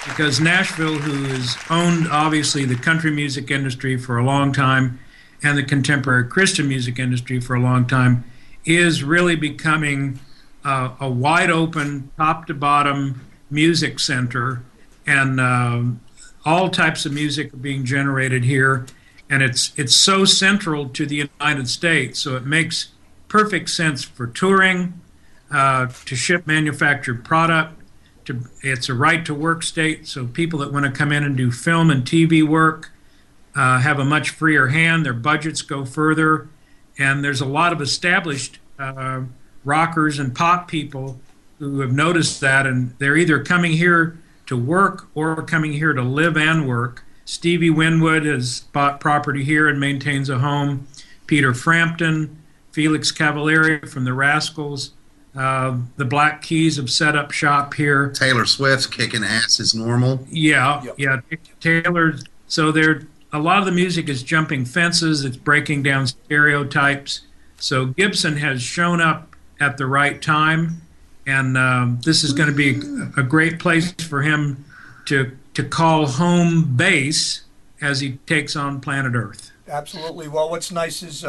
because Nashville, who has owned, obviously, the country music industry for a long time and the contemporary Christian music industry for a long time, is really becoming a wide-open, top-to-bottom music center. and all types of music are being generated here, and it's so central to the United States, so it makes perfect sense for touring, to ship manufactured product. It's a right-to-work state, so people that want to come in and do film and TV work have a much freer hand. Their budgets go further, and there's a lot of established rockers and pop people who have noticed that, and they're either coming here to work or coming here to live and work. Stevie Winwood has bought property here and maintains a home. Peter Frampton, Felix Cavalieri from the Rascals, the Black Keys have set up shop here. Taylor Swift's kicking ass as normal. Yeah, Taylor. So a lot of the music is jumping fences. It's breaking down stereotypes. So Gibson has shown up at the right time, and this is going to be a great place for him to call home base as he takes on planet Earth. Absolutely. Well, what's nice is,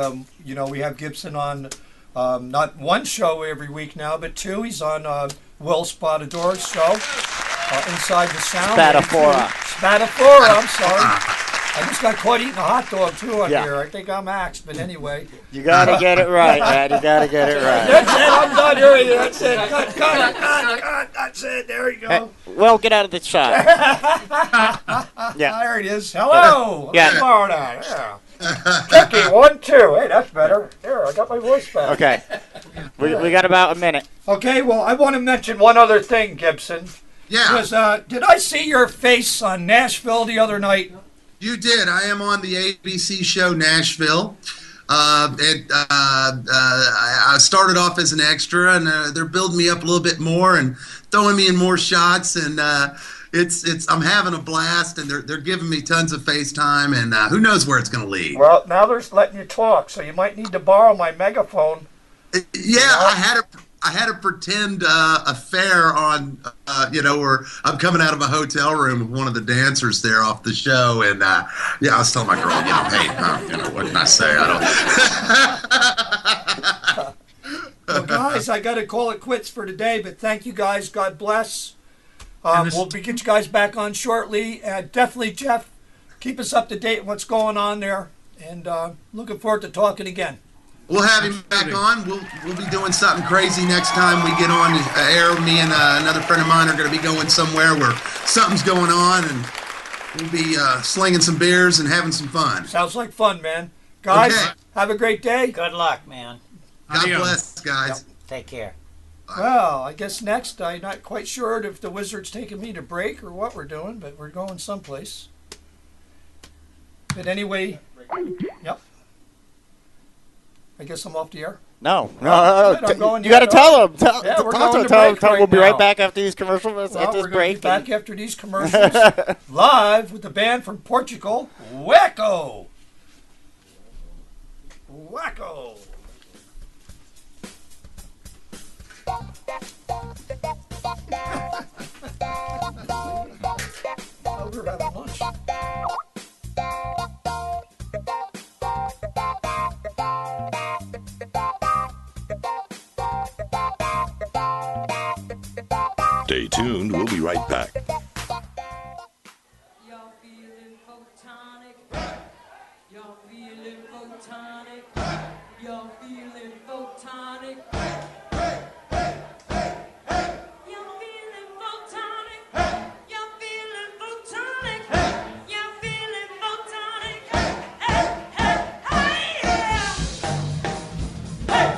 we have Gibson on not one show every week now, but two. He's on Will Spatador's show, Inside the Sound. Spatafora, I'm sorry. I just got caught eating a hot dog, too, on here. I think I'm axed, but anyway. You got to get it right, man. You got to get it right. That's it. I'm done hearing you. That's it. Cut. That's it. There you go. Hey, well, get out of the shot. There it is. Hello. Yeah. Florida. Yeah. Tricky, 1, 2. Hey, that's better. There, I got my voice back. Okay. We got about a minute. Okay, well, I want to mention one other thing, Gibson. Yeah. Because, did I see your face on Nashville the other night? You did. I am on the ABC show Nashville. I started off as an extra, and they're building me up a little bit more and throwing me in more shots, and I'm having a blast, and they're giving me tons of FaceTime, and who knows where it's going to lead. Well, now they're letting you talk, so you might need to borrow my megaphone. Yeah, I had to pretend affair on, where I'm coming out of a hotel room with one of the dancers there off the show, and I was telling my girl, hey, what can I say? Well, guys, I got to call it quits for today, but thank you guys. God bless. We'll get you guys back on shortly. Definitely, Jeff, keep us up to date on what's going on there, and looking forward to talking again. We'll have him back on. We'll be doing something crazy next time we get on air. Me and another friend of mine are going to be going somewhere where something's going on, and we'll be slinging some beers and having some fun. Sounds like fun, man. Guys, have a great day. Good luck, man. God bless, guys. Take care. Well, I guess next, I'm not quite sure if the Wizard's taking me to break or what we're doing, but we're going someplace. But anyway, yep. I guess I'm off the air. No. You got to tell them. We're going to break right We'll be now. right back after these commercials. Well, at this we're break. Be back after these commercials, live with the band from Portugal, Wacko. Wacko. Oh, we're having lunch. Stay tuned. We'll be right back. Y'all feeling photonic? Y'all feeling photonic? Y'all feeling photonic? Y'all feeling photonic? Y'all feeling photonic? Y'all feeling photonic? Hey, hey, hey, yeah! Hey!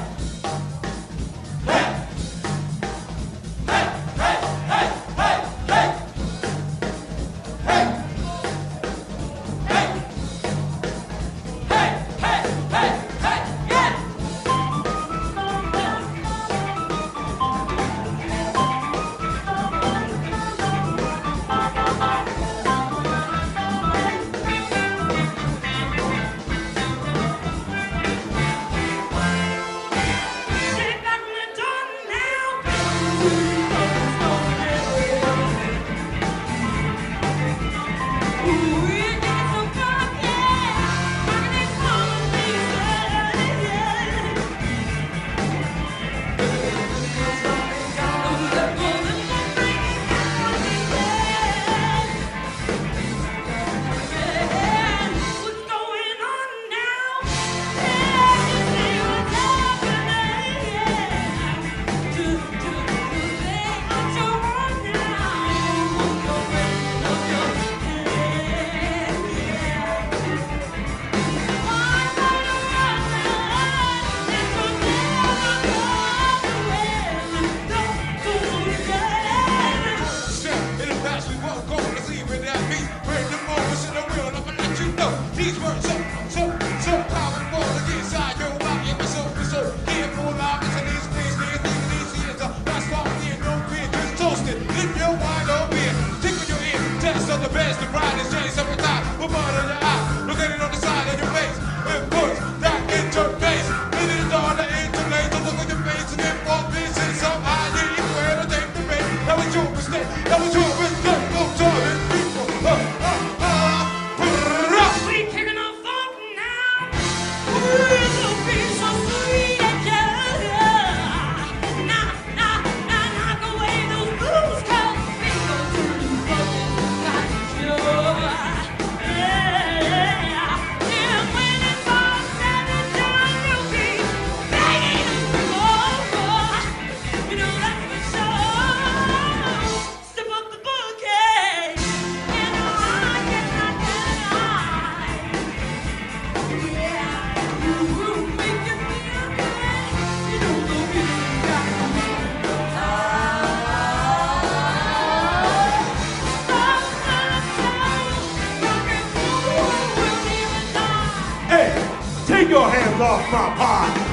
off my pot.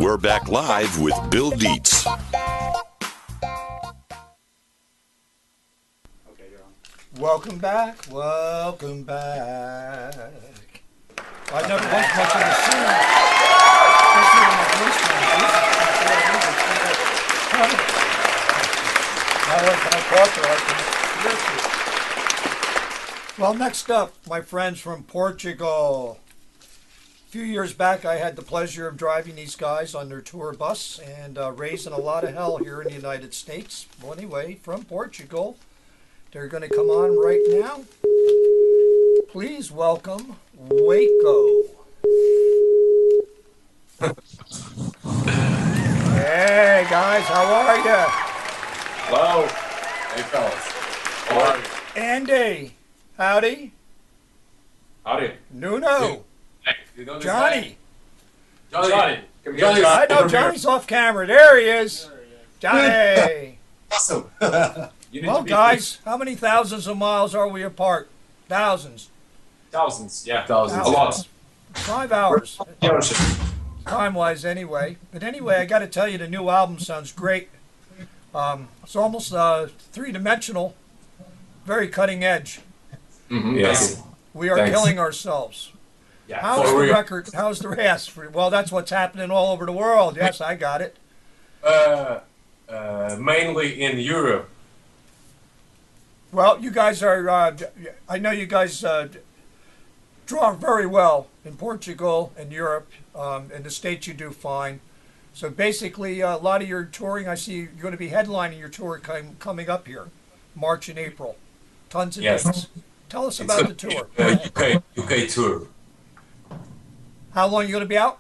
We're back live with Bill Deitz. Welcome back. Welcome back. I never went much of the scene. Especially in my voice conference. Well, next up, my friends from Portugal. A few years back, I had the pleasure of driving these guys on their tour bus and raising a lot of hell here in the United States. Well, anyway, from Portugal, they're going to come on right now. Please welcome Waco. Hey, guys, how are you? Hello. Hey, fellas. How are you? Andy. Howdy. Howdy. Nuno. Hey, you know this Johnny. guy? Johnny. Come here, I Johnny. know Johnny's off camera. There he is. Johnny. Awesome. You need Well, to be guys, how many thousands of miles are we apart? Thousands. thousands. Yeah. Thousands. A lot. 5 hours. The ocean. Time-wise, anyway. But anyway, I got to tell you, the new album sounds great. It's almost three-dimensional, very cutting edge. Mm-hmm. Yes. We are Thanks. killing ourselves. Yeah. How's for the real. record? How's the rest? Well, that's what's happening all over the world. Yes, I got it. Mainly in Europe. Well, you guys are, I know you guys draw very well in Portugal and Europe. In the States, you do fine. So basically, a lot of your touring, I see you're going to be headlining your tour coming up here, March and April. Tons of Yes. dates. Tell us about the tour. UK tour. How long are you going to be out?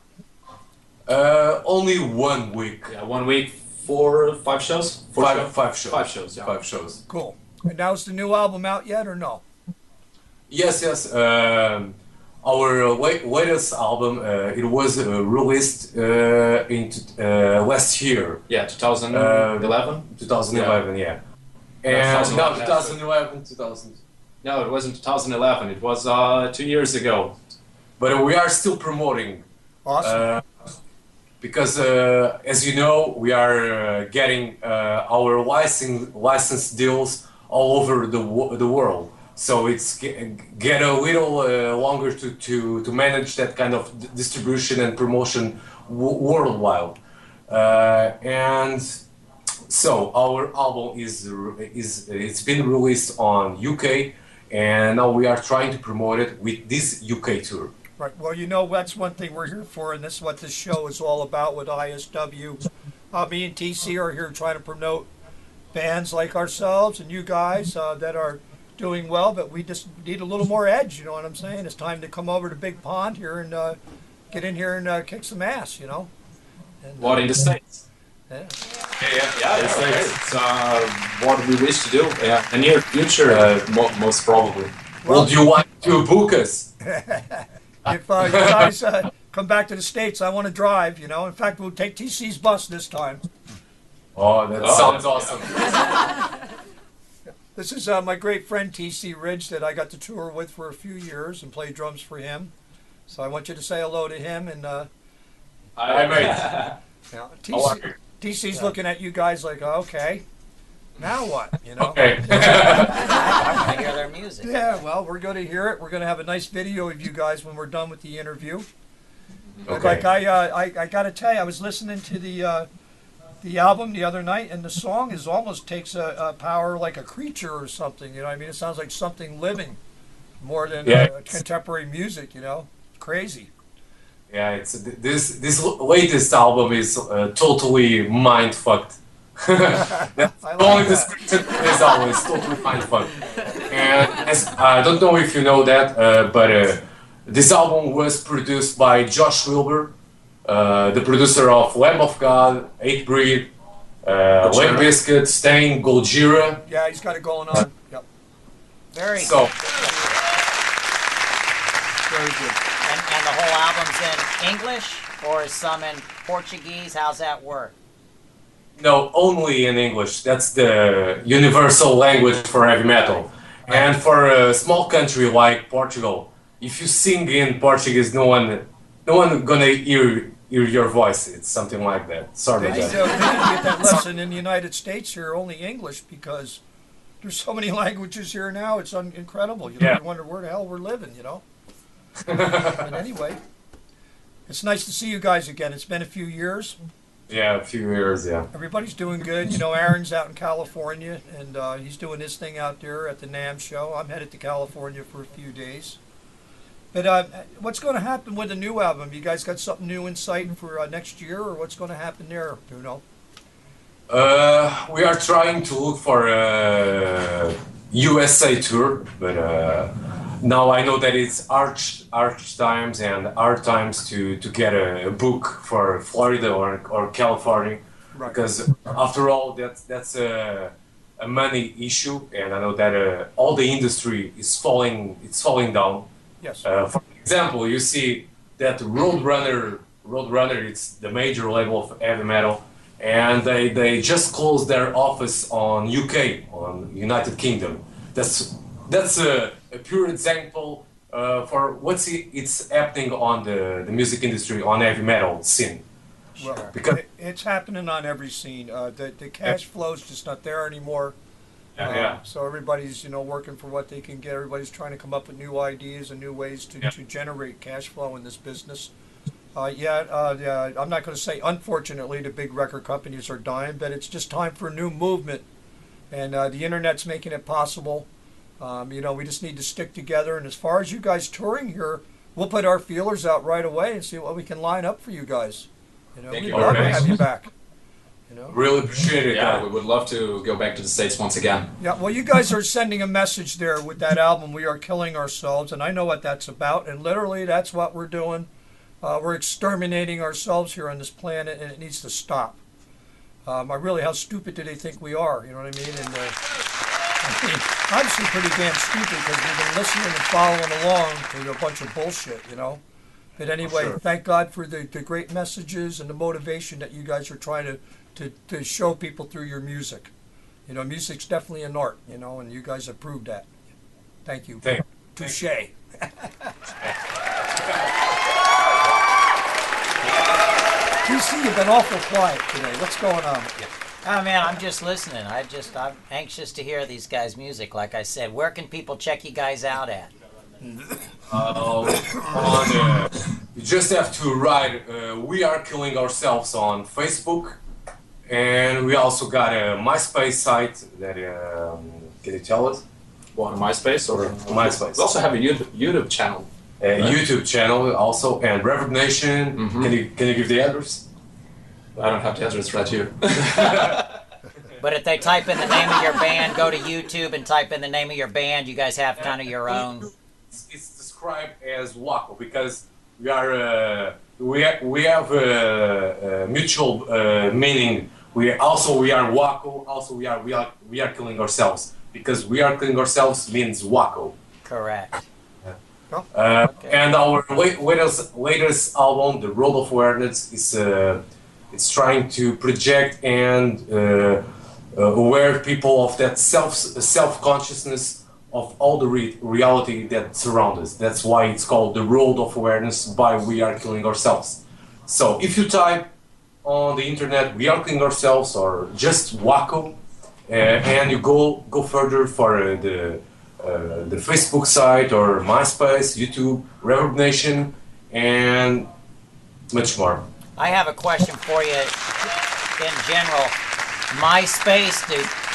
Only 1 week. Yeah, 1 week, 4 or 5 shows? Five shows. 5 shows, yeah. 5 shows. Cool. And now is the new album out yet or no? Yes. Our latest album, it was released in last year. Yeah, 2011? 2011, yeah. No, And 2011, now yeah, 2011, 2000. No, it wasn't 2011. It was 2 years ago. But we are still promoting. Awesome. Because, as you know, we are getting our license deals all over the world. So it's get a little longer to manage that kind of distribution and promotion worldwide. And so our album it's been released on UK, and now we are trying to promote it with this UK tour. Right. Well, you know, that's one thing we're here for, and this is what this show is all about with ISW. Me and TC are here trying to promote bands like ourselves and you guys that are doing well, but we just need a little more edge, you know what I'm saying? It's time to come over to Big Pond here and get in here and kick some ass, you know? And, What, in the States? Yeah. It's what we wish to do. Yeah, in the near future, most probably. Would you want to book us? If you guys come back to the States, I want to drive, you know? In fact, we'll take TC's bus this time. Oh, that sounds awesome. This is my great friend TC Ridge that I got to tour with for a few years and play drums for him. So I want you to say hello to him. And Hi, mate. Now, TC's looking at you guys like, okay, now what? You know? Okay. I hear their music. Yeah, well, we're going to hear it. We're going to have a nice video of you guys when we're done with the interview. Okay. Like I got to tell you, I was listening to the album the other night, and the song is almost takes a power like a creature or something. You know what I mean? It sounds like something living more than contemporary music. You know, crazy. Yeah, it's this latest album is totally mind fucked. That's the only description of this album is totally mind fucked. And I don't know if you know that, but this album was produced by Josh Wilbur, the producer of Lamb of God, 8 Breed, Limp Bizkit, Stain, Gojira. Yeah, he's got it going on. Yep. Very So, good. Very good. And the whole album's in English or is some in Portuguese? How's that work? no, only in English. That's the universal language for heavy metal. And for a small country like Portugal, if you sing in Portuguese, no one gonna hear your voice. It's something like that. Sort of They that. didn't get that lesson in the United States here, only English, because there's so many languages here now. It's incredible. You know, Yeah. you wonder where the hell we're living, you know? But anyway, it's nice to see you guys again. It's been a few years. Yeah, a few years, yeah. Everybody's doing good. You know, Aaron's out in California, and he's doing his thing out there at the NAMM show. I'm headed to California for a few days. But what's going to happen with the new album? You guys got something new in sight for next year, or what's going to happen there? Do you know? We are trying to look for a USA tour, but now I know that it's arch times and hard times to get a book for Florida or California, Right. because after all that's a money issue, and I know that all the industry is falling. It's falling down. Yes. For example, you see that Roadrunner, it's the major label of heavy metal, and they just closed their office on UK, on United Kingdom. That's a pure example for it's happening on the music industry, on heavy metal scene. Well, Because it's happening on every scene. The cash flow's just not there anymore. yeah. So everybody's, you know, working for what they can get. Everybody's trying to come up with new ideas and new ways to generate cash flow in this business. Yeah, I'm not going to say, unfortunately, the big record companies are dying, but it's just time for a new movement. And the internet's making it possible. You know, we just need to stick together. And as far as you guys touring here, we'll put our feelers out right away and see what we can line up for you guys. You know, Thank we'd you. love to Okay. have you back. You know? Really appreciate it. Yeah, we would love to go back to the States once again. Yeah, well, you guys are sending a message there with that album, We Are Killing Ourselves, and I know what that's about, and literally that's what we're doing. We're exterminating ourselves here on this planet, and it needs to stop. Really, how stupid do they think we are? You know what I mean? And obviously pretty damn stupid, because we've been listening and following along to a bunch of bullshit, you know? But anyway, thank God for the great messages and the motivation that you guys are trying to show people through your music. You know, music's definitely an art, you know, and you guys have proved that. Thank you. Thank you. Touche. TC, you've been awful quiet today. What's going on? Oh man, I'm just listening. I'm anxious to hear these guys' music. Like I said, where can people check you guys out at? You just have to write We Are Killing Ourselves on Facebook, and we also got a MySpace site that can you tell us? What, MySpace or MySpace. We also have a YouTube channel. YouTube channel also, and Reverb Nation. Mm-hmm. Can you give the address? I don't have the address right here. But if they type in the name of your band, go to YouTube and type in the name of your band, you guys have kind of your own. It's described as Waco because we are we have mutual meaning. We are Waco. Also we are killing ourselves because we are killing ourselves means Waco. Correct. And our latest album, The World of Awareness, is it's trying to project and aware people of that self consciousness of all the reality that surrounds us. That's why it's called The World of Awareness by We Are Killing Ourselves. So if you type on the internet We Are Killing Ourselves or just Waco, and you go further for the Facebook site or MySpace, YouTube, Reverb Nation, and much more. I have a question for you in general. MySpace,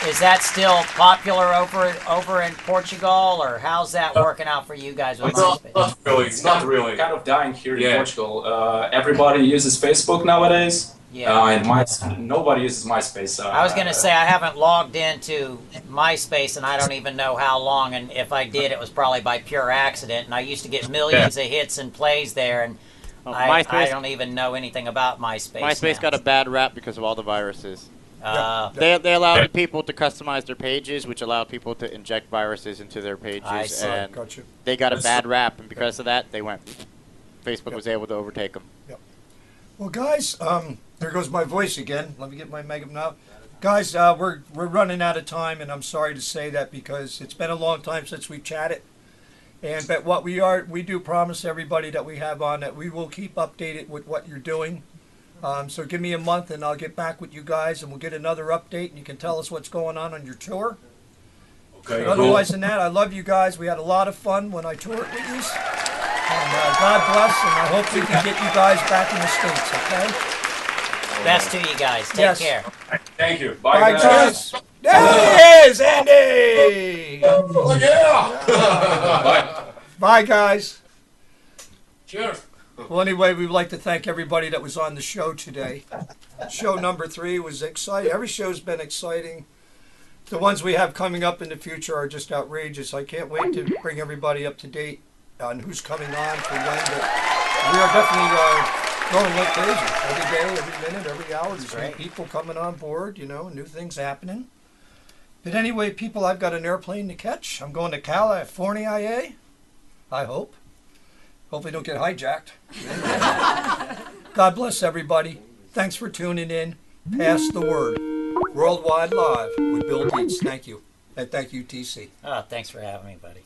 is that still popular over in Portugal, or how's that working out for you guys with MySpace? Not really. It's not really. Kind of dying here in Portugal. Everybody uses Facebook nowadays. Yeah. And nobody uses MySpace. I was going to say I haven't logged into MySpace, and I don't even know how long. And if I did, it was probably by pure accident. And I used to get millions of hits and plays there, and I don't even know anything about MySpace. MySpace now. got a bad rap because of all the viruses. They allowed people to customize their pages, which allowed people to inject viruses into their pages, I see. and Gotcha. they got a bad rap, and because of that, they went. Facebook was able to overtake them. Yep. Well, guys, there goes my voice again. Let me get my makeup now. Guys, we're running out of time, and I'm sorry to say that because it's been a long time since we've chatted. But what we do promise everybody that we have on that we will keep updated with what you're doing. So give me a month and I'll get back with you guys and we'll get another update and you can tell us what's going on your tour. Okay. But otherwise than that, I love you guys. We had a lot of fun when I toured with you. And God bless, and I hope we can get you guys back in the States, okay? Best to you guys. Take care. Thank you. Bye, guys. There he is, Andy! Oh, yeah! Bye. Bye, guys. Cheers. Well, anyway, we'd like to thank everybody that was on the show today. Show number 3 was exciting. Every show's been exciting. The ones we have coming up in the future are just outrageous. I can't wait to bring everybody up to date on who's coming on for when. But we are definitely going like crazy. Every day, every minute, every hour. There's new people coming on board, new things happening. But anyway, people, I've got an airplane to catch. I'm going to California, I hope. Hopefully don't get hijacked. God bless everybody. Thanks for tuning in. Pass the word. Worldwide Live with Bill Deitz. Thank you. And thank you, TC. Oh, thanks for having me, buddy.